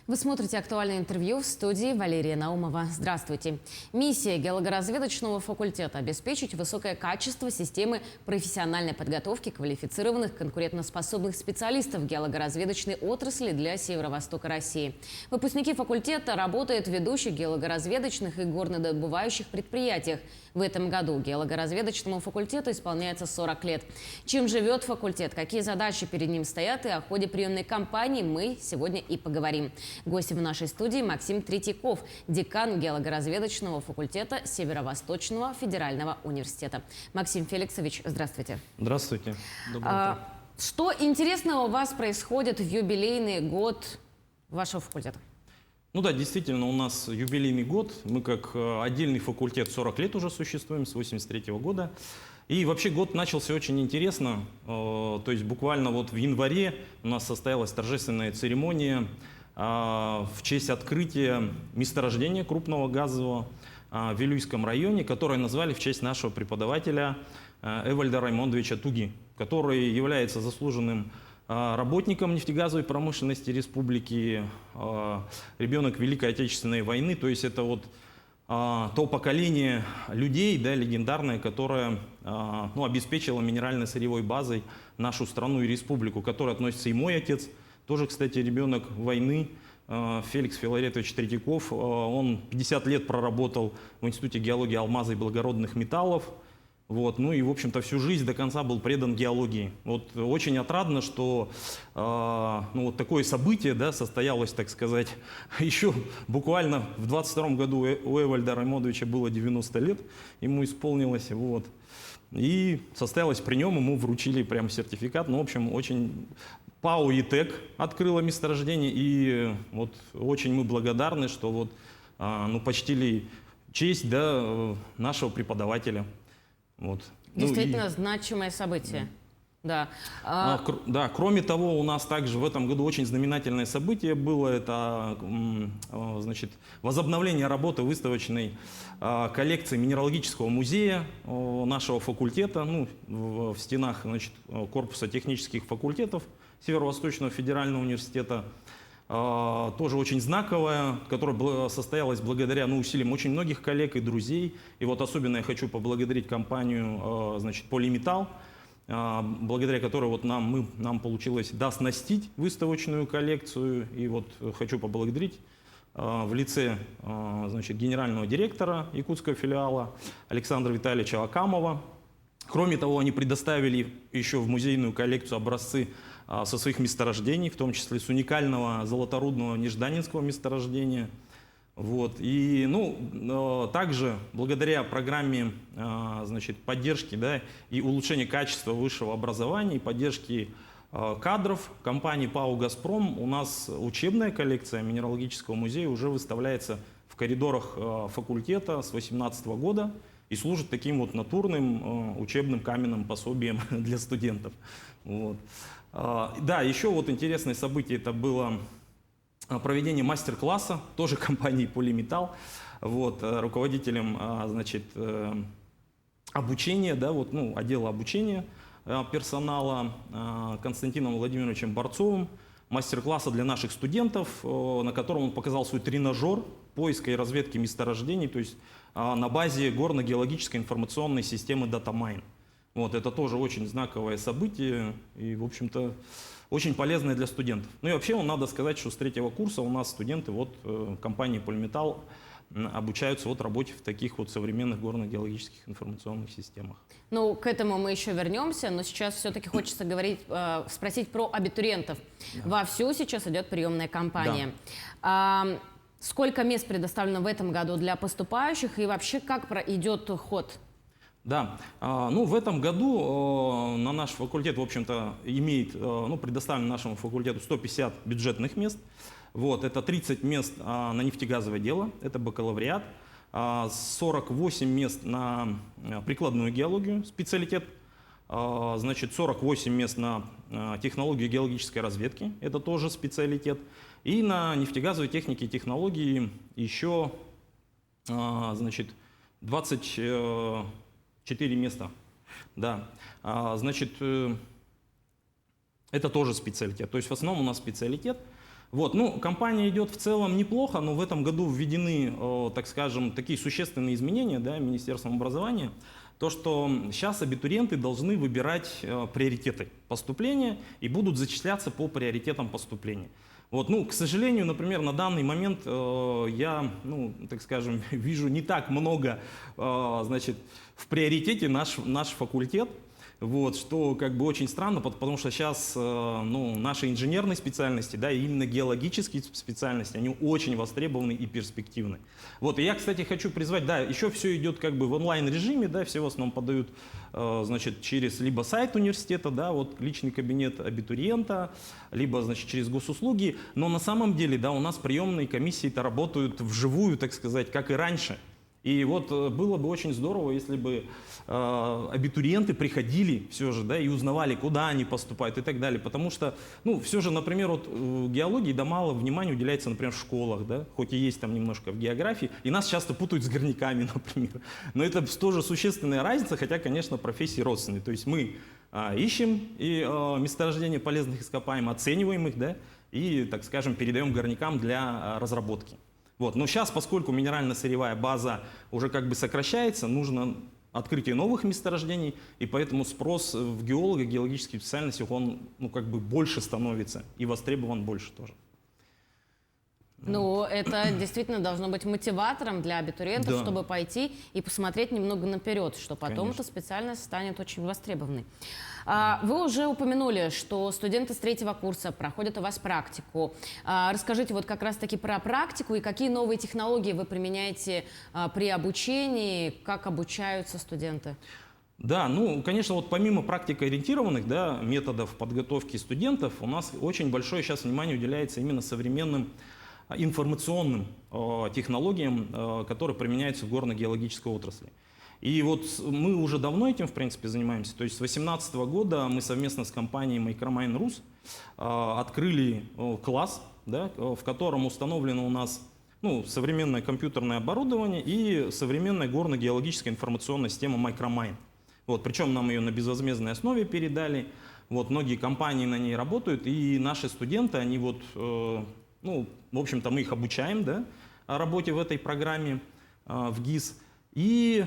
Вы смотрите «Актуальное интервью», в студии Валерия Наумова. Здравствуйте. Миссия геологоразведочного факультета – обеспечить высокое качество системы профессиональной подготовки квалифицированных конкурентоспособных специалистов геологоразведочной отрасли для Северо-Востока России. Выпускники факультета работают в ведущих геологоразведочных и горнодобывающих предприятиях. В этом году геологоразведочному факультету исполняется 40 лет. Чем живет факультет, какие задачи перед ним стоят и о ходе приемной кампании мы сегодня и поговорим. Гостем в нашей студии Максим Третьяков, декан геологоразведочного факультета Северо-Восточного федерального университета. Максим Феликсович, здравствуйте. Здравствуйте. Доброе утро. Что интересного у вас происходит в юбилейный год вашего факультета? Ну да, действительно, у нас юбилейный год. Мы как отдельный факультет 40 лет уже существуем, с 1983 года. И вообще год начался очень интересно. То есть буквально вот в январе у нас состоялась торжественная церемония в честь открытия месторождения крупного газового в Вилюйском районе, которое назвали в честь нашего преподавателя Эвальда Раймондовича Туги, который является заслуженным работником нефтегазовой промышленности республики, ребенок Великой Отечественной войны. То есть это вот то поколение людей, да, легендарное, которое обеспечило минерально-сырьевой базой нашу страну и республику, к которой относится и мой отец, тоже, кстати, ребенок войны, Феликс Филаретович Третьяков. Он 50 лет проработал в Институте геологии алмаза и благородных металлов. Вот, ну и, в общем-то, всю жизнь до конца был предан геологии. Вот очень отрадно, что вот такое событие, да, состоялось, так сказать, еще буквально в 22 году у Эвальда Раймондовича было 90 лет, ему исполнилось, вот. И состоялось при нем, ему вручили прям сертификат. Ну, в общем, очень ПАО «ЕТЭК» открыло месторождение, и вот очень мы благодарны, что вот почтили честь, да, нашего преподавателя. Вот. Действительно значимое событие. Да. Да, кроме того, у нас также в этом году очень знаменательное событие было. Это, значит, возобновление работы выставочной коллекции Минералогического музея нашего факультета, в стенах, значит, корпуса технических факультетов Северо-Восточного федерального университета. Тоже очень знаковая, которая состоялась благодаря усилиям очень многих коллег и друзей. И вот особенно я хочу поблагодарить компанию, значит, Полиметалл, благодаря которой вот нам получилось дооснастить выставочную коллекцию. И вот хочу поблагодарить в лице, значит, генерального директора якутского филиала Александра Витальевича Акамова. Кроме того, они предоставили еще в музейную коллекцию образцы со своих месторождений, в том числе с уникального золоторудного нежданинского месторождения. Вот. И также благодаря программе, значит, поддержки, да, и улучшения качества высшего образования и поддержки кадров компании ПАО «Газпром» у нас учебная коллекция Минералогического музея уже выставляется в коридорах факультета с 2018 года и служит таким вот натурным учебным каменным пособием для студентов. Вот. Да, еще вот интересное событие, это было проведение мастер-класса, тоже компании Полиметалл, вот, руководителем, значит, обучения, да, вот, отдела обучения персонала Константином Владимировичем Борцовым, мастер-класса для наших студентов, на котором он показал свой тренажер поиска и разведки месторождений, то есть на базе горно-геологической информационной системы DataMine. Вот, это тоже очень знаковое событие и, в общем-то, очень полезное для студентов. Ну и вообще, надо сказать, что с 3-го курса у нас студенты компании Полиметалл обучаются работе в таких вот современных горно-геологических информационных системах. Ну, к этому мы еще вернемся, но сейчас все-таки хочется спросить про абитуриентов. Да. Вовсю сейчас идет приемная кампания. Да. Сколько мест предоставлено в этом году для поступающих и вообще как идет ход? Да, в этом году на наш факультет, в общем-то, имеет, предоставлено нашему факультету 150 бюджетных мест. Вот, это 30 мест на нефтегазовое дело, это бакалавриат, 48 мест на прикладную геологию, специалитет, значит, 48 мест на технологию геологической разведки, это тоже специалитет, и на нефтегазовой технике и технологии еще, значит, 24 места. Да. Значит, это тоже специалитет. То есть в основном у нас специалитет. Вот, ну, компания идет в целом неплохо, но в этом году введены, так скажем, такие существенные изменения, да, Министерством образования. То, что сейчас абитуриенты должны выбирать приоритеты поступления и будут зачисляться по приоритетам поступления. Вот, ну, к сожалению, например, на данный момент я, ну, так скажем, вижу не так много, значит, в приоритете наш факультет. Вот, что как бы очень странно, потому что сейчас ну, наши инженерные специальности, да, и именно геологические специальности, они очень востребованы и перспективны. Вот, и я, кстати, хочу призвать, да, еще все идет как бы в онлайн-режиме, да, все в основном подают, значит, через либо сайт университета, да, вот личный кабинет абитуриента, либо, значит, через госуслуги, но на самом деле, да, у нас приемные комиссии-то работают вживую, так сказать, как и раньше. И вот было бы очень здорово, если бы абитуриенты приходили все же, да, и узнавали, куда они поступают и так далее. Потому что, ну, все же, например, вот в геологии, да, мало внимания уделяется, например, в школах, да, хоть и есть там немножко в географии, и нас часто путают с горняками, например. Но это тоже существенная разница, хотя, конечно, профессии родственные. То есть мы ищем и месторождения полезных ископаемых, оцениваем их, да, и, так скажем, передаем горнякам для разработки. Вот. Но сейчас, поскольку минерально-сырьевая база уже как бы сокращается, нужно открытие новых месторождений, и поэтому спрос в геологах, геологических специальностях, он, ну, как бы больше становится и востребован больше тоже. Ну, это действительно должно быть мотиватором для абитуриентов, Да. чтобы пойти и посмотреть немного наперед, что потом Конечно. эта специальность станет очень востребованной. Вы уже упомянули, что студенты с 3-го курса проходят у вас практику. Расскажите вот как раз-таки про практику и какие новые технологии вы применяете при обучении, как обучаются студенты? Да, ну, конечно, вот помимо практикоориентированных, да, методов подготовки студентов, у нас очень большое сейчас внимание уделяется именно современным информационным технологиям, которые применяются в горно-геологической отрасли. И вот мы уже давно этим, в принципе, занимаемся. То есть с 2018 года мы совместно с компанией Micromine Rus открыли класс, да, в котором установлено у нас, ну, современное компьютерное оборудование и современная горно-геологическая информационная система Micromine. Вот, причем нам ее на безвозмездной основе передали. Вот, многие компании на ней работают, и наши студенты, они вот, ну, в общем-то, мы их обучаем, да, работе в этой программе в ГИС. И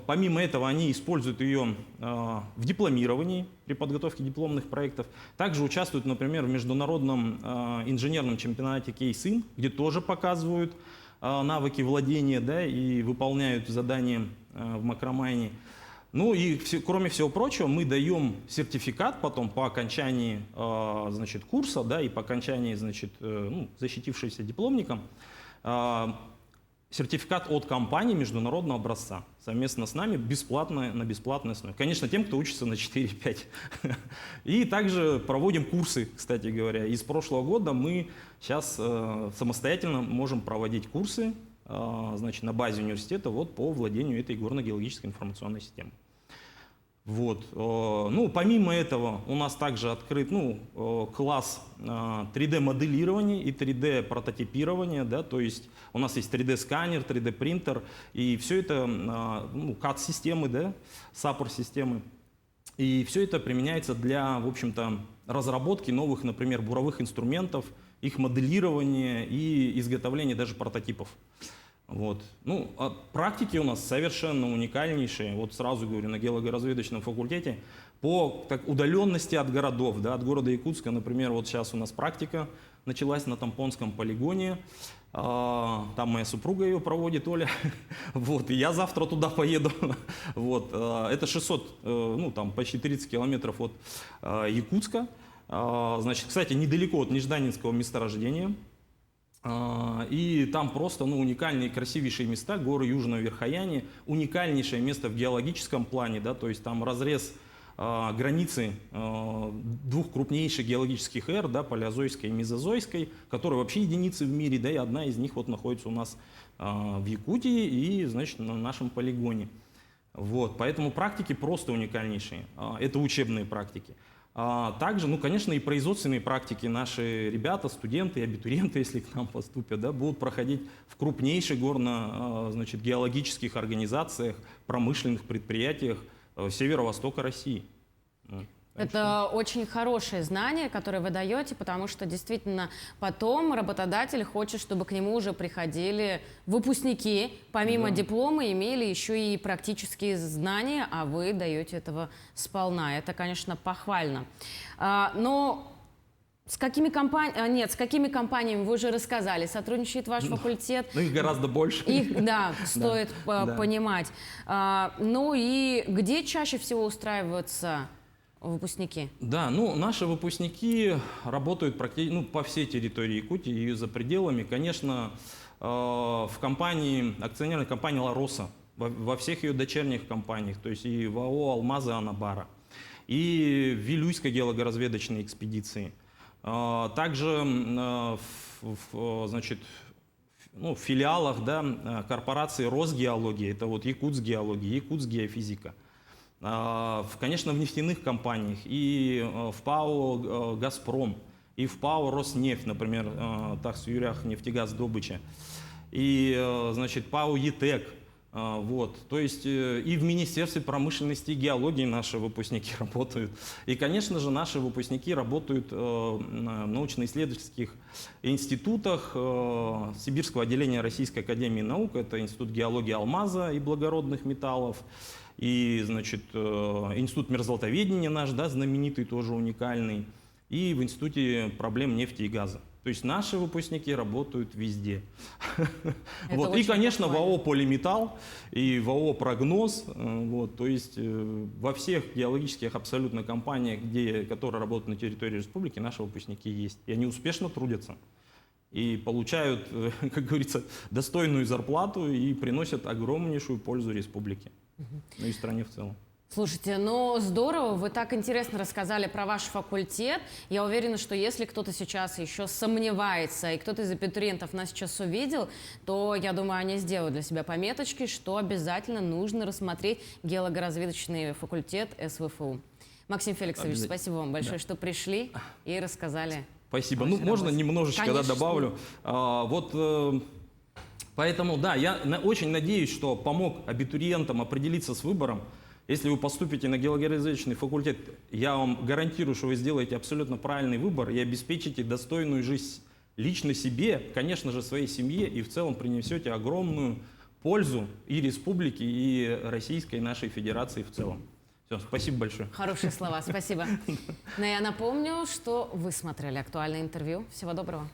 помимо этого они используют ее в дипломировании, при подготовке дипломных проектов. Также участвуют, например, в международном инженерном чемпионате Кейсин, где тоже показывают навыки владения, да, и выполняют задания в Макромайне. Ну и кроме всего прочего, мы даем сертификат потом по окончании, значит, курса, да, и по окончании, значит, ну, защитившимся дипломникам, сертификат от компании международного образца. Совместно с нами бесплатно, на бесплатной основе. Конечно, тем, кто учится на 4-5. И также проводим курсы, кстати говоря. И с прошлого года мы сейчас самостоятельно можем проводить курсы, значит, на базе университета вот, по владению этой горно-геологической информационной системой. Вот. Ну, помимо этого у нас также открыт, ну, класс 3D-моделирования и 3D-прототипирования, да, то есть у нас есть 3D-сканер, 3D-принтер, и все это, ну, CAD-системы, да, SAPR-системы, и все это применяется для, в общем-то, разработки новых, например, буровых инструментов, их моделирования и изготовления даже прототипов. Вот. Ну, а практики у нас совершенно уникальнейшие. Вот сразу говорю, на геологоразведочном факультете по удаленности от городов, да, от города Якутска, например, вот сейчас у нас практика началась на Тампонском полигоне. Там моя супруга ее проводит, Оля. Вот, и я завтра туда поеду. Вот. Это 600, ну, там почти 30 километров от Якутска. Значит, кстати, недалеко от Нежданинского месторождения. И там просто, ну, уникальные, красивейшие места, горы Южного Верхояни, уникальнейшее место в геологическом плане, да, то есть там разрез границы двух крупнейших геологических эр, да, палеозойской и мезозойской, которые вообще единицы в мире, да, и одна из них вот находится у нас в Якутии и, значит, на нашем полигоне. Вот, поэтому практики просто уникальнейшие, это учебные практики. Также, ну, конечно, и производственные практики наши ребята, студенты и абитуриенты, если к нам поступят, да, будут проходить в крупнейших горно, значит, геологических организациях, промышленных предприятиях северо-востока России. Это очень хорошее знание, которое вы даете, потому что действительно потом работодатель хочет, чтобы к нему уже приходили выпускники, помимо диплома имели еще и практические знания, а вы даете этого сполна. Это, конечно, похвально. Но с какими с какими компаниями вы уже рассказали, сотрудничает ваш факультет? Ну, их гораздо больше. Их, да, стоит понимать. Ну и где чаще всего устраиваются выпускники? Да, ну наши выпускники работают практически по всей территории Якутии и за пределами. Конечно, в компании, акционерной компании «Лароса», во всех ее дочерних компаниях, то есть и в АО «Алмазы Анабара», и в Вилюйской геологоразведочной экспедиции. Также значит, в филиалах, да, корпорации Росгеологии, это вот Якутсгеология, Якутсгеофизика. Конечно, в нефтяных компаниях, и в ПАО «Газпром», и в ПАО «Роснефть», например, Тахс-Юрях нефтегаз-добыча, и, значит, ПАО «ЕТЭК». Вот. То есть и в Министерстве промышленности и геологии наши выпускники работают. И, конечно же, наши выпускники работают в научно-исследовательских институтах Сибирского отделения Российской академии наук. Это Институт геологии алмаза и благородных металлов. И, значит, Институт мерзлотоведения наш, да, знаменитый, тоже уникальный. И в Институте проблем нефти и газа. То есть наши выпускники работают везде. Вот. И, конечно, в АО «Полиметалл» и в АО «Прогноз». Вот. То есть во всех геологических абсолютно компаниях, которые работают на территории республики, наши выпускники есть. И они успешно трудятся. И получают, как говорится, достойную зарплату и приносят огромнейшую пользу республике. Ну и стране в целом. Слушайте, ну здорово, вы так интересно рассказали про ваш факультет. Я уверена, что если кто-то сейчас еще сомневается, и кто-то из абитуриентов нас сейчас увидел, то, я думаю, они сделают для себя пометочки, что обязательно нужно рассмотреть геологоразведочный факультет СВФУ. Максим Феликсович, спасибо вам большое, что пришли и рассказали. Спасибо. Ну, можно немножечко добавлю. Поэтому, да, я очень надеюсь, что помог абитуриентам определиться с выбором. Если вы поступите на геологоразведочный факультет, я вам гарантирую, что вы сделаете абсолютно правильный выбор и обеспечите достойную жизнь лично себе, конечно же, своей семье, и в целом принесете огромную пользу и республике, и Российской нашей Федерации в целом. Все, спасибо большое. Хорошие слова, спасибо. Но я напомню, что вы смотрели актуальное интервью. Всего доброго.